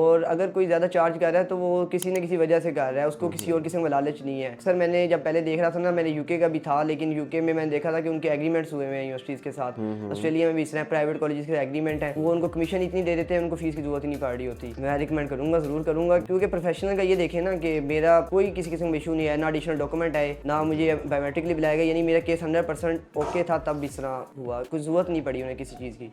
और अगर कोई ज़्यादा चार्ज कर रहा है तो वो किसी न किसी वजह से कर रहा है, उसको किसी और किस्म का लालच नहीं है। सर मैंने जब पहले देख रहा था ना, मैंने यूके का भी था, लेकिन यूके में मैंने देखा था कि उनके एग्रीमेंट्स हुए हुए हैं यूनिवर्सिटीज़ के साथ। ऑस्ट्रेलिया में भी इस तरह प्राइवेट कॉलेजेस के एग्रीमेंट है, वो उनको कमीशन इतनी दे देते हैं, उनको फीस की जरूरत ही नहीं पड़ रही होती। मैं रिकमेंड करूँगा, ज़रूर करूँगा, क्योंकि प्रोफेशनल का ये देखें ना कि मेरा कोई किसी किस्म का इशू नहीं है, ना एडिशनल डॉक्यूमेंट है, ना मुझे बायोमेट्रिकली बुलाया गया, यानी मेरा केस 100% ओके था, तब इस तरह हुआ, कुछ ज़रूरत नहीं पड़ी उन्हें किसी चीज़ की।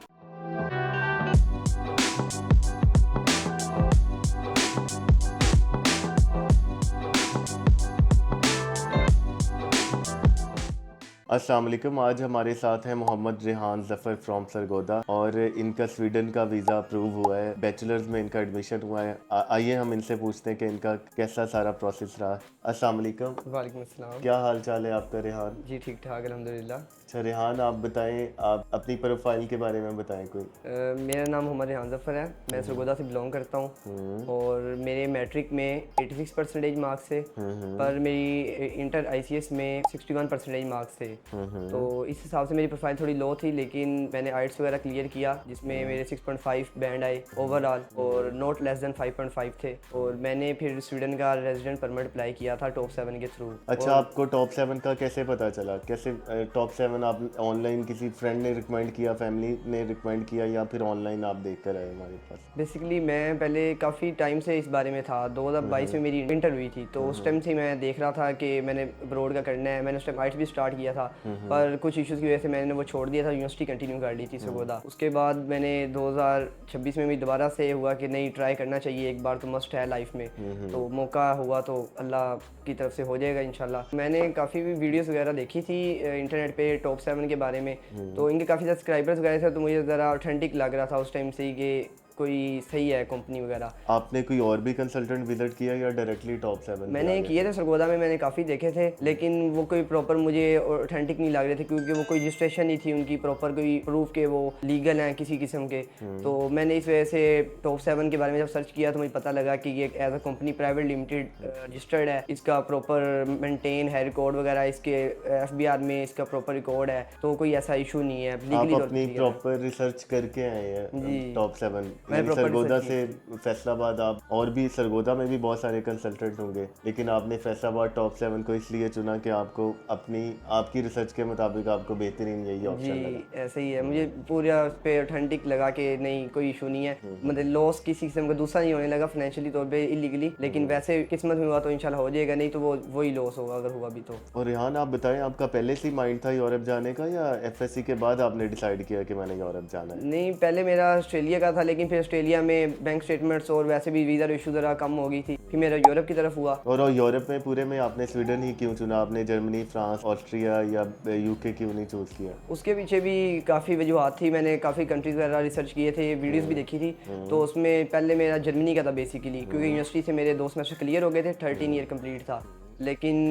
अस्सलाम वालेकुम। आज हमारे साथ हैं मोहम्मद रेहान ज़फ़र फ्रॉम सरगोदा और इनका स्वीडन का वीज़ा अप्रूव हुआ है, बैचलर्स में इनका एडमिशन हुआ है। आइए हम इनसे पूछते हैं कि इनका कैसा सारा प्रोसेस रहा। अस्सलाम वालेकुम। वालेकुम अस्सलाम। क्या हाल चाल है आपका रेहान? जी ठीक ठाक अल्हम्दुलिल्लाह। अच्छा रेहान, आप बताएं, आप अपनी प्रोफाइल के बारे में बताएं कोई। मेरा नाम मोहम्मद रेहान ज़फ़र है, मैं सरगोदा से बिलोंग करता हूँ और मेरे मैट्रिक में 86% मार्क्स थे, पर मेरी इंटर ICS में 61% मार्क्स थे। तो इस हिसाब से मेरी प्रोफाइल थोड़ी लो थी, लेकिन मैंने आइट्स वगैरह क्लियर किया जिसमें मेरे 6.5 बैंड आए ओवरऑल और नॉट लेस देन 5.5 थे, और मैंने फिर स्वीडन का रेजिडेंट परमिट अप्लाई किया था टॉप 7 के थ्रू। अच्छा, आपको टॉप 7 का कैसे पता चला? कैसे टॉप 7 आप ऑनलाइन किसी फ्रेंड ने रिकमेंड किया, फैमिली ने रिकमेंड किया, या फिर ऑनलाइन आप देख कर आए हमारे पास? बेसिकली मैं पहले काफ़ी टाइम से इस बारे में था, 2022 में मेरी इंटर हुई थी, तो उस टाइम से मैं देख रहा था कि मैंने अब्रॉड का करना है। मैंने उस टाइम आइट्स भी स्टार्ट किया था, पर कुछ इश्यूज़ की वजह से मैंने वो छोड़ दिया था, यूनिवर्सिटी कंटिन्यू कर ली थी सरगोदा। उसके बाद मैंने 2026 में भी दोबारा से हुआ कि नहीं, ट्राई करना चाहिए, एक बार तो मस्ट है लाइफ में, तो मौका हुआ तो अल्लाह की तरफ से हो जाएगा इंशाल्लाह। मैंने काफ़ी भी वीडियोस वगैरह देखी थी इंटरनेट पे टॉप 7 के बारे में, तो इनके काफ़ी ज़्यादा सब्सक्राइबर्स वगैरह थे, तो मुझे ज़रा ऑथेंटिक लग रहा था उस टाइम से ही कि कोई सही है कंपनी वगैरह। आपने कोई और भी कंसल्टेंट विजिट किया या डायरेक्टली टॉप 7? मैंने किए थे सरगोदा में, मैंने काफ़ी देखे थे, लेकिन वो कोई प्रॉपर मुझे ऑथेंटिक नहीं लग रहे थे, क्योंकि वो कोई रजिस्ट्रेशन नहीं थी उनकी प्रॉपर, कोई प्रूफ के वो लीगल हैं किसी किस्म के। तो मैंने इस वजह से टॉप 7 के बारे में जब सर्च किया तो मुझे पता लगा कि ये as a company private limited registered है, इसका प्रॉपर मेंटेन है रिकॉर्ड वगैरह, इसके FBR में इसका प्रॉपर रिकॉर्ड है, तो कोई ऐसा इशू नहीं है। आप अपनी प्रॉपर रिसर्च करके आए हैं टॉप 7? सरगोदा से फैसलाबाद, आप और भी सरगोदा में भी बहुत सारे कंसल्टेंट होंगे, लेकिन आपने फैसलाबाद टॉप 7 को इसलिए चुना कि आपको आपकी रिसर्च के मुताबिक आपको बेहतरीन यही ऑप्शन लगा? जी ऐसे ही है, मुझे पूरा पे ऑथेंटिक लगा कि नहीं कोई इशू नहीं है, मतलब लॉस किसी किस्म का दूसरा नहीं होने लगा फाइनेंशियली तौर पे इलीगली, लेकिन वैसे किस्मत में हुआ तो इंशाल्लाह हो जाएगा, नहीं तो वो वही लॉस होगा अगर हुआ भी तो। और रेहान, आप बताएं, आपका पहले से माइंड था यूरोप जाने का, या FSC के बाद आपने डिसाइड किया कि मैंने यूरोप जाना है? नहीं, पहले मेरा ऑस्ट्रेलिया का था, लेकिन फिर ऑस्ट्रेलिया में बैंक स्टेटमेंट्स और वैसे भी वीज़ा इशू ज़रा कम हो गई थी, फिर मेरा यूरोप की तरफ हुआ। और यूरोप में पूरे में आपने स्वीडन ही क्यों चुना? आपने जर्मनी, फ्रांस, ऑस्ट्रिया या UK क्यों नहीं चूज़ किया? उसके पीछे भी काफ़ी वजूहत थी, मैंने काफ़ी कंट्रीज़ वगैरह रिसर्च किए थे, वीडियोस भी देखी थी, तो उसमें पहले मेरा जर्मनी का था बेसिकली, क्योंकि यूनिवर्सिटी से मेरे 2 सेमेस्टर क्लियर हो गए थे, 13 ईयर कंप्लीट था, लेकिन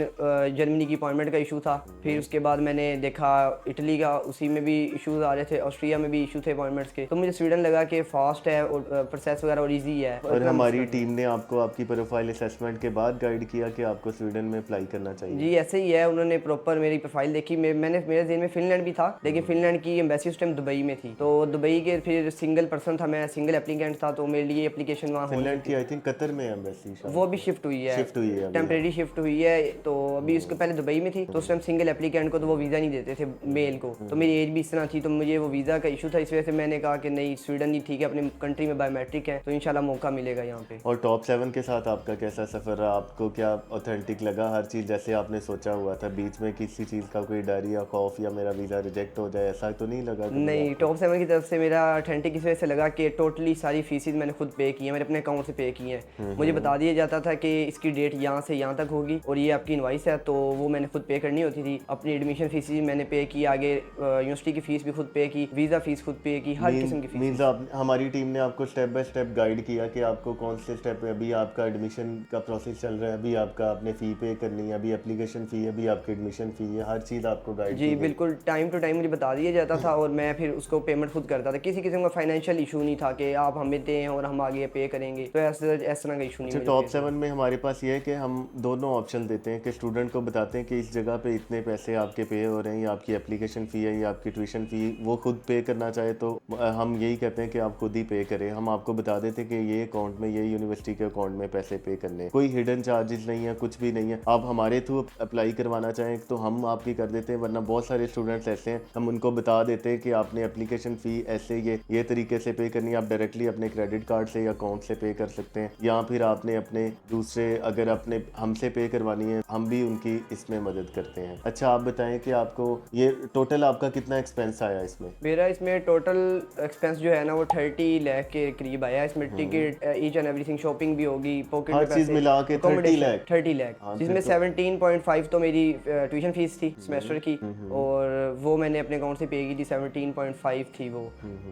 जर्मनी की अपॉइंटमेंट का इशू था। फिर उसके बाद मैंने देखा इटली का, उसी में भी इश्यूज आ रहे थे, ऑस्ट्रिया में भी इशू थे अपॉइंटमेंट्स के, तो मुझे स्वीडन लगा कि फास्ट है और प्रोसेस वगैरह और ईजी है। और हमारी टीम ने आपको आपकी प्रोफाइल असेसमेंट के बाद गाइड किया कि आपको स्वीडन में अप्लाई करना चाहिए? जी ऐसे ही है, उन्होंने प्रॉपर मेरी प्रोफाइल देखी, मैंने मेरे जेन में फिनलैंड भी था, लेकिन फिनलैंड की एम्बेसी उस टाइम दुबई में थी, तो दुबई के फिर सिंगल पर्सन था, मैं सिंगल एप्लीकेंट था, तो मेरे लिए एप्लीकेशन वहाँ फिनलैंड की आई थिंक कतर में एम्बेसी, वो भी शिफ्ट हुई है, टेम्परेरी शिफ्ट हुई है, तो अभी उसके पहले दुबई में थी, तो उस टाइम सिंगल एप्लीकेंट को तो वो वीज़ा नहीं देते थे मेल को, तो मेरी एज भी इस तरह थी, तो मुझे वो वीज़ा का इशू था, इस वजह से मैंने कहा कि नहीं स्वीडन ही ठीक है, अपनी कंट्री में बायोमेट्रिक है, तो इंशाल्लाह मौका मिलेगा यहाँ पे। और टॉप 7 के साथ आपका कैसा सफ़र रहा? आपको क्या ऑथेंटिक लगा हर चीज़ जैसे आपने सोचा हुआ था? बीच में किसी चीज़ का कोई डर या खौफ या मेरा वीज़ा रिजेक्ट हो जाए, ऐसा तो नहीं लगा? नहीं, टॉप 7 की तरफ से मेरा ऑथेंटिक इस वजह से लगा कि टोटली सारी फीसिस मैंने खुद पे की है, मैंने अपने अकाउंट से पे की हैं। मुझे बता दिया जाता था कि इसकी डेट यहाँ से यहाँ तक होगी और ये आपकी इनवाइस है, तो वो मैंने खुद पे करनी होती थी। अपनी एडमिशन फीस भी मैंने पे की, आगे यूनिवर्सिटी की फीस भी खुद पे की, वीज़ा फीस खुद पे की, हर किस्म की फीस। हमारी टीम ने आपको स्टेप बाय स्टेप गाइड किया कि आपको कौन से स्टेप है, अभी आपका एडमिशन का प्रोसेस चल रहा है, अभी आपका आपने फ़ी पे करनी है, अभी एप्लीकेशन फ़ी है, अभी आपकी एडमिशन फ़ी है, हर चीज़ आपको गाइड जी बिल्कुल, टाइम टू टाइम मुझे बता दिया जाता था और मैं फिर उसको पेमेंट खुद करता था। किसी किस्म का फाइनेंशियल इशू नहीं था कि आप हमें दें और हम आगे पे करेंगे, तो इस तरह का इशू नहीं। टॉप 7 में हमारे पास ये है कि हम दोनों ऑप्शन ऑप्शन देते हैं कि स्टूडेंट को बताते हैं कि इस जगह पे इतने पैसे आपके पे हो रहे हैं, या आपकी एप्लीकेशन फ़ी है या आपकी ट्यूशन फ़ी वो खुद पे करना चाहे तो हम यही कहते हैं कि आप खुद ही पे करें। हम आपको बता देते हैं कि ये अकाउंट में, ये यूनिवर्सिटी के अकाउंट में पैसे पे करने हैं, कोई हिडन चार्जेस नहीं है, कुछ भी नहीं है। आप हमारे थ्रू अप्लाई करवाना चाहें तो हम आपकी कर देते हैं, वरना बहुत सारे स्टूडेंट्स ऐसे हैं हम उनको बता देते हैं कि आपने एप्लीकेशन फ़ी ऐसे ये तरीके से पे करनी है। आप डायरेक्टली अपने क्रेडिट कार्ड से या अकाउंट से पे कर सकते हैं, या फिर आपने अपने दूसरे अगर अपने हमसे पे करवानी है, हम भी उनकी इसमें मदद करते हैं। अच्छा, आप बताएं कि आपको ये टोटल आपका कितना एक्सपेंस आया इसमें? मेरा इसमें टोटल एक्सपेंस जो है ना वो 30 लाख के करीब आया। इसमें ticket, each and everything, shopping भी होगी, पॉकेट हर में चीज मिला के 30 लाख। 30 लाख, जिसमें 17.5 तो मेरी ट्यूशन फीस थी सेमेस्टर की, और वो मैंने अपने अकाउंट से पे की थी, 17.5 थी वो।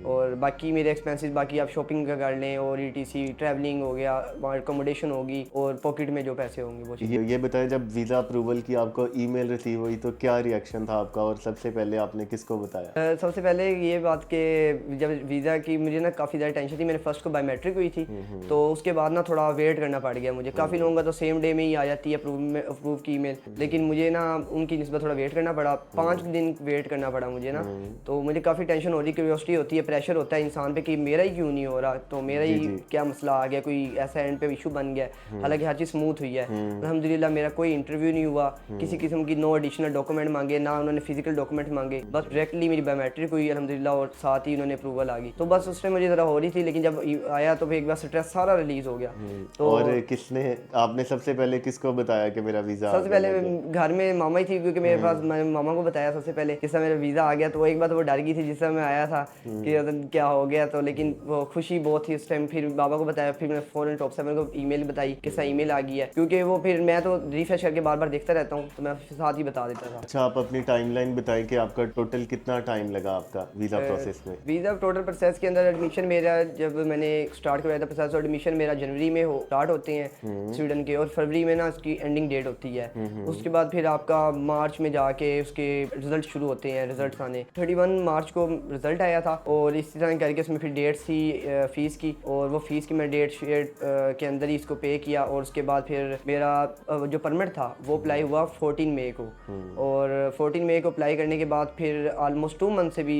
और बाकी मेरे एक्सपेंसेस, बाकी आप शॉपिंग का कर लें, और ETC ट्रैवलिंग हो गया, अकोमोडेशन होगी, और पॉकेट में जो पैसे होंगे वो। ये बताएं, जब वीज़ा अप्रूवल की आपको ईमेल रिसीव हुई तो क्या रिएक्शन था आपका, और सबसे पहले आपने किसको बताया? सबसे पहले ये बात कि जब वीज़ा की मुझे ना काफ़ी ज़्यादा टेंशन थी। मैंने फर्स्ट को बायोमेट्रिक हुई थी, तो उसके बाद ना थोड़ा वेट करना पड़ गया मुझे। काफ़ी लोगों का तो सेम डे में ही आ जाती है अप्रूव की ईमेल, लेकिन मुझे ना उनकी निस्बत थोड़ा वेट करना पड़ा, 5 दिन वेट करना पड़ा मुझे ना। तो मुझे काफ़ी टेंशन हो रही, क्यूरियोसिटी होती है, प्रेशर होता है इंसान पे कि मेरा ही क्यों नहीं हो रहा, तो मेरा ही क्या मसला आ गया, कोई ऐसा एंड पे इशू बन गया। हालांकि हर चीज़ स्मूथ हुई है अल्हम्दुलिल्लाह। मेरा कोई इंटरव्यू नहीं हुआ, किसी किस्म की नो एडिशनल डॉक्यूमेंट मांगे, ना उन्होंने फिजिकल डॉक्यूमेंट मांगे, बस डायरेक्टली मेरी बायोमेट्रिक हुई अल्हम्दुलिल्लाह, और साथ ही उन्होंने अप्रूवल आ गई। तो बस उस टाइम मुझे ज़रा हो रही थी, लेकिन जब आया तो फिर एक बार स्ट्रेस सारा रिलीज हो गया। तो और किसने, आपने सबसे पहले किसको बताया कि मेरा वीज़ा? सबसे पहले घर में मामा ही थी, क्योंकि मेरे पास, मैंने मामा को बताया सबसे पहले जिस समय मेरा वीज़ा आ गया। तो एक बात वो डर गई थी जिस समय मैं आया था कि क्या हो गया, तो लेकिन वो खुशी बहुत थी उस टाइम। फिर बाबा को बताया, फिर मैंने फ़ौरन टॉप 7 को ईमेल बताई कि ऐसा ईमेल आ गई है, क्योंकि वो फिर मैं तो रिफ्रेश करके बार बार देखता रहता हूँ, तो मैं साथ ही बता देता था। अच्छा, आप अपनी टाइमलाइन बताएं कि आपका टोटल कितना टाइम लगा आपका वीज़ा प्रोसेस में? वीज़ा टोटल प्रोसेस के अंदर एडमिशन मेरा, जब मैंने स्टार्ट करवाया था प्रोसेस, एडमिशन मेरा जनवरी में स्टार्ट होते हैं स्वीडन के, और फरवरी में ना उसकी एंडिंग डेट होती है। उसके बाद फिर आपका मार्च में जाके उसके रिजल्ट शुरू होते हैं, रिजल्ट आने। 31 मार्च को रिजल्ट आया था, और इसी तरह करके उसमें फिर डेट्स थी फीस की, और वो फीस की मैं डेट शीट के अंदर ही इसको पे किया। और उसके बाद फिर मेरा जो परमिट था वो अप्लाई हुआ 14 मई को, और 14 मई को अप्लाई करने के बाद फिर ऑलमोस्ट 2 मंथ से भी,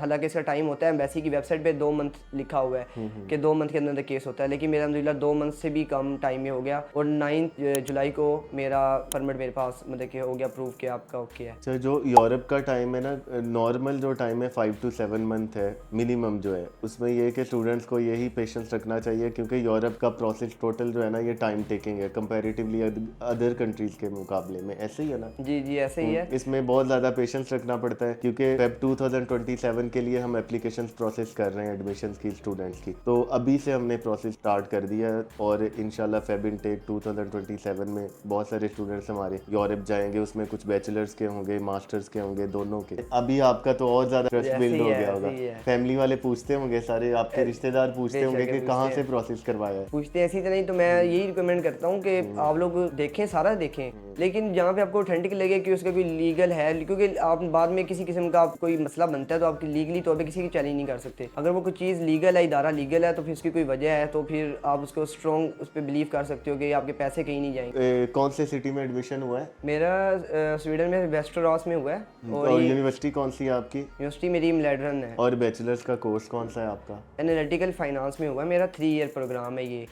हालांकि इसका टाइम होता है एम्बेसी की वेबसाइट पे 2 मंथ लिखा हुआ है कि 2 मंथ के अंदर केस होता है, लेकिन मेरा अल्हम्दुलिल्लाह 2 मंथ से भी कम टाइम में हो गया, और 9 जुलाई को मेरा परमिट मेरे पास मतलब कि हो गया अप्रूव किया, आपका ओके है। अच्छा, जो यूरोप का टाइम है ना, नॉर्मल जो टाइम है 5 to 7 मंथ है मिनिमम जो है, उसमें ये कि स्टूडेंट्स को यही पेशेंस रखना चाहिए, क्योंकि यूरोप का प्रोसेस टोटल जो है ना ये टाइम टेकिंग है कंपैरेटिवली अदर कंट्रीज के मुकाबले में। ऐसे ही है ना? जी जी ऐसे ही है। इसमें बहुत ज़्यादा पेशेंस रखना पड़ता है, क्योंकि फेब 2027 के लिए हम एप्लीकेशन प्रोसेस कर रहे हैं एडमिशन की स्टूडेंट्स की। तो अभी से हमने प्रोसेस स्टार्ट कर दिया है, और इंशाल्लाह फेब इनटेक 2027 में बहुत सारे स्टूडेंट्स हमारे यूरोप जाएंगे। उसमें कुछ बैचलर्स के होंगे, मास्टर्स के होंगे, दोनों के। अभी आपका तो और ज़्यादा ट्रस्ट बिल्ड हो गया होगा। फैमिली वाले पूछते होंगे, सारे आपके रिश्तेदार पूछते होंगे कि कहाँ से प्रोसेस करवाया है? पूछते हैं इसी तरह ही। तो मैं यही रिकमेंड करता हूँ कि आप लोग देखें, सारा देखें, लेकिन जहाँ पे आपको ऑथेंटिक लगे कि उसका कोई लीगल है, क्योंकि आप बाद में किसी किस्म का कोई मसला बनता है तो आप लीगली तौर पे किसी की चैलेंज नहीं कर सकते। अगर वो कोई चीज़ लीगल है, इदारा लीगल है, तो फिर उसकी कोई वजह है, तो फिर आप उसको स्ट्रॉन्ग उस पर बिलीव कर सकते हो कि आपके पैसे कहीं नहीं जाएंगे। कौन से सिटी में एडमिशन हुआ है? मेरा स्वीडन में वेस्टरॉस में हुआ है। और यूनिवर्सिटी कौन सी है आपकी? यूनिवर्सिटी मेरी मिलेड्रन है। और बैचलर्स का कोर्स कौन सा है आपका? एनालिटिकल फाइनेंस में हुआ है मेरा, 3 ईयर प्रोग्राम है ये।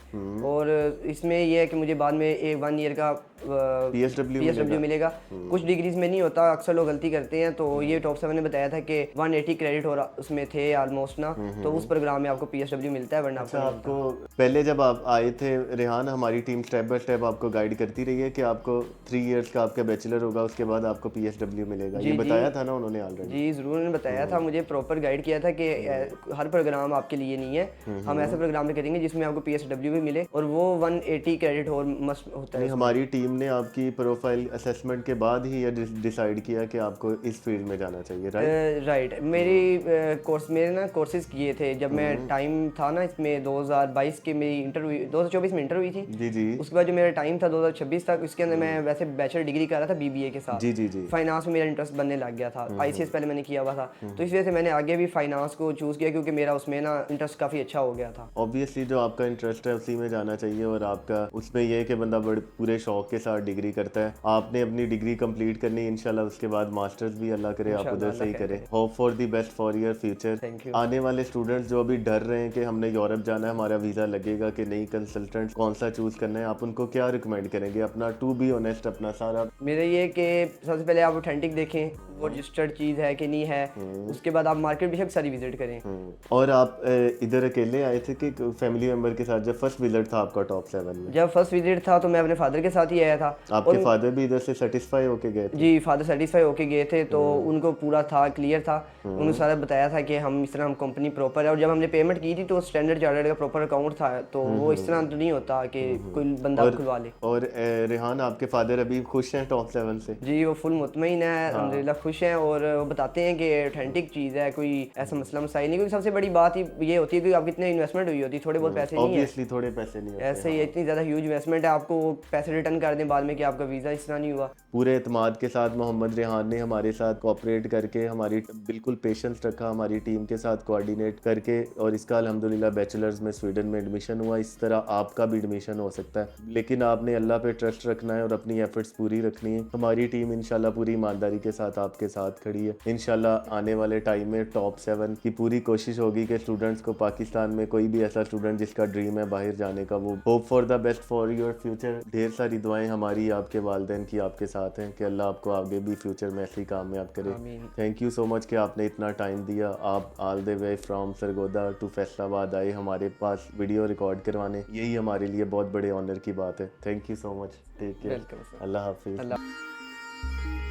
और इसमें ये है कि मुझे बाद में 1 ईयर का PSW मिलेगा। कुछ डिग्रीज में नहीं होता, अक्सर लोग गलती करते हैं। तो ये टॉप 7 ने बताया था कि 180 क्रेडिट हो रहा उसमें थे ऑलमोस्ट ना, तो उस प्रोग्राम में आपको PSW मिलता है, वरना आपको पहले जब आप आए थे रेहान, हमारी टीम स्टेप बाय स्टेप आपको गाइड करती रही है कि आपको 3 इयर्स का आपका बैचलर होगा, उसके बाद आपको PSW मिलेगा। ये बताया था ना उन्होंने ऑलरेडी? जी जरूर, उन्होंने बताया था, मुझे प्रॉपर गाइड किया था कि हर प्रोग्राम आपके लिए नहीं है, हम ऐसे प्रोग्राम में करेंगे जिसमें आपको PSW भी मिले, और वो 180 क्रेडिट और मस्ट होता है। हमारी टीम ने आपकी प्रोफाइल असेसमेंट के बाद ही ये डिसाइड किया कि आपको इस फील्ड में जाना चाहिए, राइट। मेरे कोर्सेज किए थे जब मैं टाइम था ना, इसमें 2022 के मेरी इंटरव्यू 2024 में इंटरव्यू थी। जी जी। उसके बाद जो मेरा टाइम था 2026 तक, इसके अंदर मैं वैसे बैचलर डिग्री कर रहा था BBA के साथ। जी जी जी। फाइनेंस में मेरा इंटरेस्ट बनने लग गया था, ICS पहले मैंने किया हुआ था, तो इस वजह से मैंने आगे भी फाइनेंस को चूज किया, क्योंकि मेरा उसमें ना इंटरेस्ट काफी अच्छा हो गया था। ऑब्वियसली जो आपका इंटरेस्ट है उसी में जाना चाहिए, और आपका उसमें यह है कि बंदा बड़े पूरे शौक शौक के साथ डिग्री करता है। आपने अपनी डिग्री कंप्लीट करनी, इंशाल्लाह उसके बाद मास्टर्स भी अल्लाह करे आप उधर से ही करें। Hope for the best for your future. Thank you. आने वाले स्टूडेंट्स जो अभी डर रहे हैं कि हमने यूरोप जाना है, हमारा वीज़ा लगेगा कि नहीं, कंसल्टेंट कौन सा चूज़ करना है, आप उनको क्या रिकमेंड करेंगे अपना, टू बी ऑनेस्ट, अपना सारा? मेरा ये कि सबसे पहले आप ऑथेंटिक देखें वो रजिस्टर्ड चीज़ है कि नहीं है, उसके बाद आप मार्केट बेशक सारी विजिट करें। और आप इधर अकेले आए थे कि फैमिली मेंबर के साथ? जब फर्स्ट विजिट था आपका टॉप 7 में? जब फर्स्ट विजिट था तो मैं अपने फादर के साथ ही आया था। आपके फादर भी इधर से सेटिस्फाई होके गए थे? जी, फादर सेटिस्फाई होके गए थे, तो उनको पूरा था, क्लियर था, उन्होंने सारा बताया था कि हम इस तरह, हम कंपनी प्रॉपर है। और जब हमने पेमेंट की थी तो स्टैंडर्ड चार्टर्ड का प्रॉपर अकाउंट था, तो वो इस तरह तो नहीं होता कि कोई बंदा खुलवा ले। और रेहान, आपके फादर अभी खुश हैं टॉप 7 से? जी, वो फुल मुतमईन है, अल्हम्दुलिल्लाह खुश हैं, और वो बताते हैं कि ऑथेंटिक चीज़ है, कोई ऐसा मसला मसाइल नहीं। क्योंकि सबसे बड़ी बात ही ये होती है कि आपकी इतनी इन्वेस्टमेंट हुई होती है, थोड़े बहुत पैसे नहीं है, ऑब्वियसली थोड़े पैसे नहीं होते, ऐसे ही इतनी ज़्यादा ह्यूज इन्वेस्टमेंट है, आपको वो पैसे रिटर्न कर दें बाद में कि आपका वीज़ा इस तरह नहीं हुआ। पूरे एतमाद के साथ मोहम्मद रेहान ने हमारे साथ कोऑपरेट करके, हमारी बिल्कुल पेशेंस रखा हमारी टीम के साथ कोऑर्डिनेट करके, और इसका अल्हम्दुलिल्लाह बैचलर्स में स्वीडन में एडमिशन हुआ। इस तरह आपका भी एडमिशन हो सकता है, लेकिन आपने अल्लाह पे ट्रस्ट रखना है और अपनी एफर्ट्स पूरी रखनी है। हमारी टीम इंशाल्लाह पूरी ईमानदारी के साथ आपके साथ खड़ी है। इंशाल्लाह आने वाले टाइम में टॉप 7 की पूरी कोशिश होगी कि स्टूडेंट्स को, पाकिस्तान में कोई भी ऐसा स्टूडेंट जिसका ड्रीम है बाहर जाने का, वो hope for the best for your future. ढेर सारी दुआएं हमारी आपके वालिदैन की आपके साथ हैं कि अल्लाह आपको आगे भी फ्यूचर में ऐसे ही कामयाब करे। थैंक यू सो मच कि आपने इतना टाइम दिया। आप all the way from Sargodha to Faisalabad आए हमारे पास वीडियो रिकॉर्ड करवाने, यही हमारे लिए बहुत बड़े ऑनर की बात है। Thank you so much. Take care, अल्लाह हाफिज़।